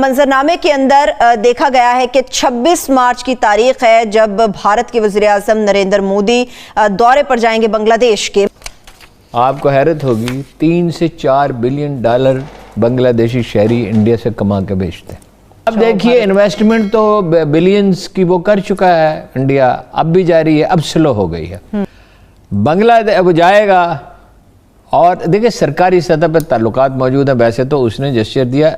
मंजरनामे के अंदर देखा गया है कि 26 मार्च की तारीख है जब भारत के वज़ीर आज़म नरेंद्र मोदी दौरे पर जाएंगे बांग्लादेश के। आपको हैरत होगी 3 से 4 बिलियन डॉलर बांग्लादेशी शहरी इंडिया से कमा के बेचते हैं। अब देखिए इन्वेस्टमेंट तो बिलियंस की वो कर चुका है इंडिया, अब भी जारी है, अब स्लो हो गई है। बांग्लादेश अब जाएगा और देखिए सरकारी सतह पर ताल्लुकात मौजूद है। वैसे तो उसने जेस्चर दिया,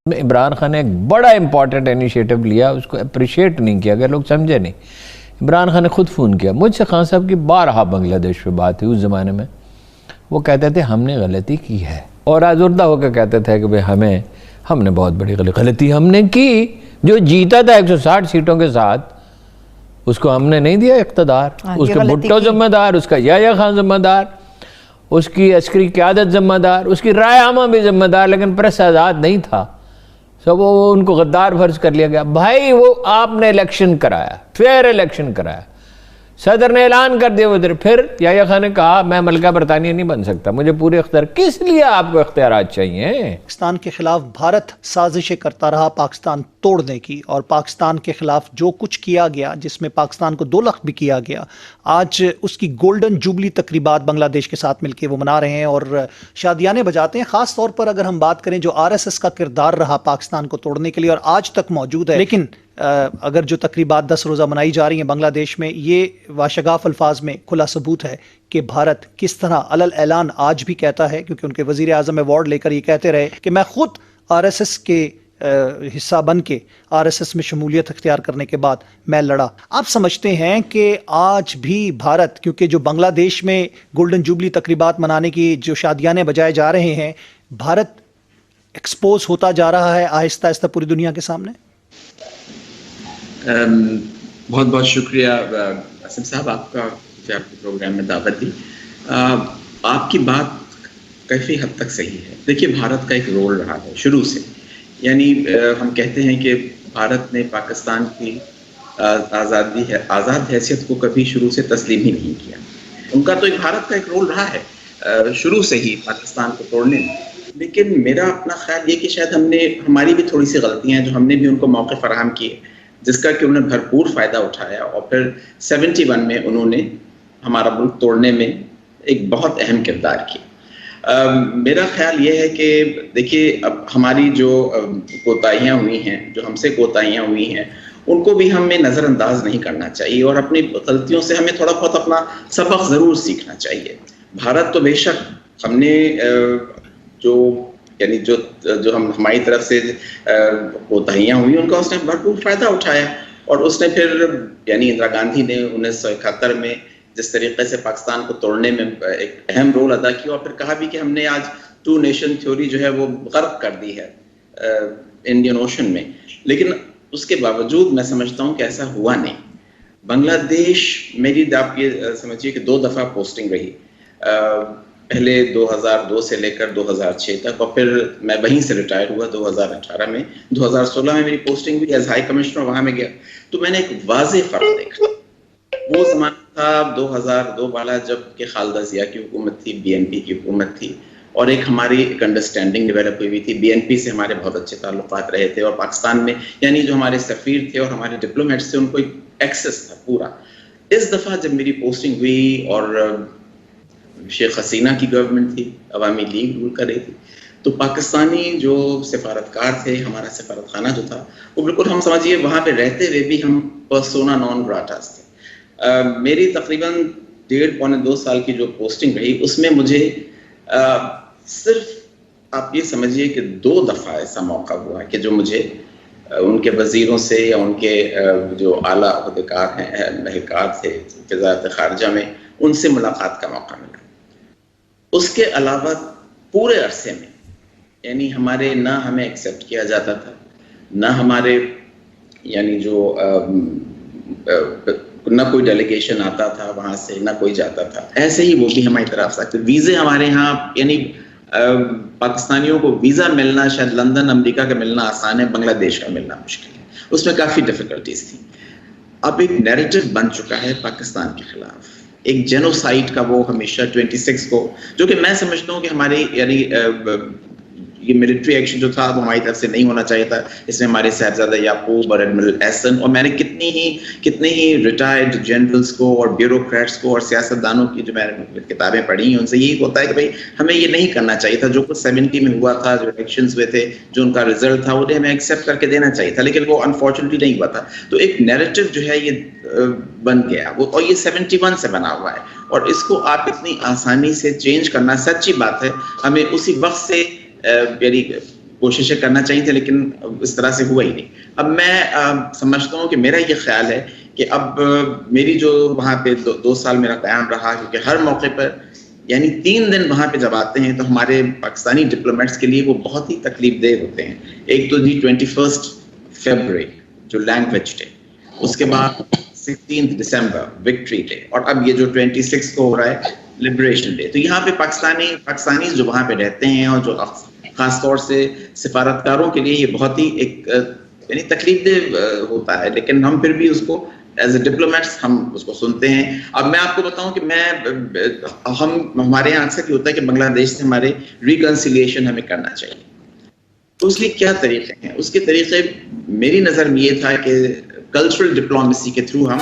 इमरान खान ने एक बड़ा इंपॉर्टेंट इनिशिएटिव लिया, उसको अप्रिशिएट नहीं किया, अगर लोग समझे नहीं। इमरान खान ने खुद फ़ोन किया मुझसे, खान साहब की बारहा बांग्लादेश पे बात हुई उस ज़माने में। वो कहते थे हमने गलती की है और आजुर्दा होकर कहते थे कि भाई हमने बहुत बड़ी गलती हमने की। जो जीता था 160 सीटों के साथ उसको हमने नहीं दिया इक़्तिदार, उसके भुट्टो जिम्मेदार, उसका याया खान जिम्मेदार, उसकी अस्करी क़यादत जिम्मेदार, उसकी राय आमा भी जिम्मेदार, लेकिन प्रेस आज़ाद नहीं था। सब वो उनको गद्दार फर्ज कर लिया गया। भाई वो आपने इलेक्शन कराया, फेयर इलेक्शन कराया, सदर ने ऐलान कर दिया उधर। फिर याया खान ने कहा मैं मलका बरतानिया नहीं बन सकता, मुझे पूरे इख्तियार। किस लिए आपको इख्तियारात चाहिए? पाकिस्तान के खिलाफ भारत साजिशें करता रहा पाकिस्तान तोड़ने की, और पाकिस्तान के खिलाफ जो कुछ किया गया, जिसमें पाकिस्तान को 2 लाख भी किया गया, आज उसकी गोल्डन जुबली तकरीबात बांग्लादेश के साथ मिलकर वो मना रहे हैं और शादियाने बजाते हैं। खास तौर पर अगर हम बात करें जो RSS का किरदार रहा पाकिस्तान को तोड़ने के लिए और आज तक मौजूद है, लेकिन अगर जो तकरीबात 10 रोज़ा मनाई जा रही हैं बांग्लादेश में, ये वाशगाफ अल्फाज में खुला सबूत है कि भारत किस तरह अलल ऐलान आज भी कहता है, क्योंकि उनके वज़ीर आज़म अवार्ड लेकर ये कहते रहे कि मैं खुद RSS के हिस्सा बन के RSS में शमूलियत अख्तियार करने के बाद मैं लड़ा। आप समझते हैं कि आज भी भारत, क्योंकि जो बांग्लादेश में गोल्डन जुबली तकरीबात मनाने की जो शादियाने बजाए जा रहे हैं, भारत एक्सपोज होता जा रहा है आहिस्ता आहिस्ता पूरी दुनिया के सामने? बहुत बहुत शुक्रिया आसिम साहब आपका, आपके प्रोग्राम में दावत दी। आपकी बात काफ़ी हद तक सही है। देखिए भारत का एक रोल रहा है शुरू से, यानी हम कहते हैं कि भारत ने पाकिस्तान की आज़ाद हैसियत को कभी शुरू से तस्लीम ही नहीं किया। उनका तो एक भारत का एक रोल रहा है शुरू से ही पाकिस्तान को तोड़ने में। लेकिन मेरा अपना ख्याल ये कि शायद हमारी भी थोड़ी सी गलतियाँ हैं, जो हमने भी उनको मौके फराहम किए जिसका कि उन्होंने भरपूर फ़ायदा उठाया, और फिर 71 में उन्होंने हमारा मुल्क तोड़ने में एक बहुत अहम किरदार किया। मेरा ख्याल ये है कि देखिए अब हमारी जो कोताहियाँ हुई हैं, जो हमसे कोताहियाँ हुई हैं, उनको भी हमें नज़रअंदाज नहीं करना चाहिए और अपनी गलतियों से हमें थोड़ा बहुत अपना सबक ज़रूर सीखना चाहिए। भारत तो बेशक हमने जो हमारी तरफ से कोताहियाँ हुई उनका उसने भरपूर फ़ायदा उठाया, और उसने फिर यानी इंदिरा गांधी ने 1971 में जिस तरीके से पाकिस्तान को तोड़ने में एक अहम रोल अदा किया, और फिर कहा भी कि हमने आज 2 नेशन थ्योरी जो है वो गर्क कर दी है इंडियन ओशन में। लेकिन उसके बावजूद मैं समझता हूँ कि ऐसा हुआ नहीं। बांग्लादेश मेरी आप ये समझिए कि 2 दफ़ा पोस्टिंग रही, पहले 2002 से लेकर 2006 तक, और फिर मैं वहीं से रिटायर हुआ 2018 में। 2016 में मेरी पोस्टिंग हुई एज हाई कमिश्नर, वहाँ में गया तो मैंने एक वाज़ेह फ़र्क देखा। वो ज़माना था 2002 वाला, जब कि खालिदा ज़िया की हुकूमत थी, BNP की हुकूमत थी, और एक हमारी एक अंडरस्टैंडिंग डेवलप हुई थी। BNP से हमारे बहुत अच्छे ताल्लुकात रहे थे, और पाकिस्तान में यानी जो हमारे सफ़ीर थे और हमारे डिप्लोमेट्स थे उनको एक एक्सेस था पूरा। इस दफ़ा जब मेरी पोस्टिंग हुई और शेख हसीना की गवर्नमेंट थी, अवामी लीग रूल कर रही थी, तो पाकिस्तानी जो सफारतकार थे, हमारा सफारत खाना जो था, वो बिल्कुल हम समझिए वहाँ पे रहते हुए भी हम पर्सोना नॉन ग्राटास थे। मेरी तकरीबन 1.5-2 साल की जो पोस्टिंग रही, उसमें मुझे सिर्फ आप ये समझिए कि 2 दफ़ा ऐसा मौका हुआ कि जो मुझे उनके वज़ीरों से या उनके जो आला अहदेकार हैं, महकार थे वज़ारत ख़ारिजा में, उनसे मुलाकात का मौका मिला। उसके अलावा पूरे अरसे में यानी हमारे ना हमें एक्सेप्ट किया जाता था, ना हमारे यानी जो ना कोई डेलीगेशन आता था वहाँ से, ना कोई जाता था। ऐसे ही वो भी हमारी तरफ से वीज़े हमारे यहाँ, यानी पाकिस्तानियों को वीज़ा मिलना शायद लंदन अमेरिका का मिलना आसान है, बांग्लादेश का मिलना मुश्किल है, उसमें काफ़ी डिफ़िकल्टीज थी। अब एक नैरेटिव बन चुका है पाकिस्तान के खिलाफ, एक जेनोसाइड का वो हमेशा 26 को, जो कि मैं समझता हूँ कि हमारे यानी ये मिलिट्री एक्शन जो था वो हमारी तरफ से नहीं होना चाहिए था। इसमें हमारे साहबजादा याकूब और एडमिरल एहसन और मैंने कितने ही रिटायर्ड जनरल्स को और ब्यूरोक्रेट्स को और सियासतदानों की जो मैंने किताबें पढ़ी हैं उनसे यही होता है कि भाई हमें ये नहीं करना चाहिए था। जो कुछ 70 में हुआ था, जो इलेक्शंस हुए थे, जो उनका रिजल्ट था, उन्हें हमें एक्सेप्ट करके देना चाहिए था, लेकिन वो अनफॉर्चुनेटली नहीं हुआ था। तो एक नैरेटिव जो है ये बन गया वो, और ये 71 से बना हुआ है और इसको आप इतनी आसानी से चेंज करना, सच्ची बात है हमें उसी वक्त से मेरी कोशिशें करना चाहिए थी, लेकिन इस तरह से हुआ ही नहीं। अब मैं समझता हूँ कि मेरा ये ख्याल है कि अब मेरी जो वहाँ पे 2 साल मेरा क़याम रहा, क्योंकि हर मौके पर यानी 3 दिन वहाँ पे जब आते हैं तो हमारे पाकिस्तानी डिप्लोमेट्स के लिए वो बहुत ही तकलीफदेह होते हैं। एक तो जी 21 फरवरी जो लैंग्वेज डे, उसके बाद 16 दिसंबर विक्ट्री डे, और अब ये जो 26 को हो रहा है लिबरेशन डे। तो यहाँ पे पाकिस्तानी जो वहाँ पे रहते हैं और जो खासतौर से सिफारतकारों के लिए ये बहुत ही एक यानी तकलीफदेह होता है, लेकिन हम फिर भी उसको एज ए डिप्लोमेट्स हम उसको सुनते हैं। अब मैं आपको बताऊं कि हमारे यहाँ अक्सर ये होता है कि बांग्लादेश से हमारे रिकंसिलिएशन हमें करना चाहिए, तो उसके क्या तरीके हैं? उसके तरीके मेरी नज़र में ये था कि कल्चरल डिप्लोमेसी के थ्रू हम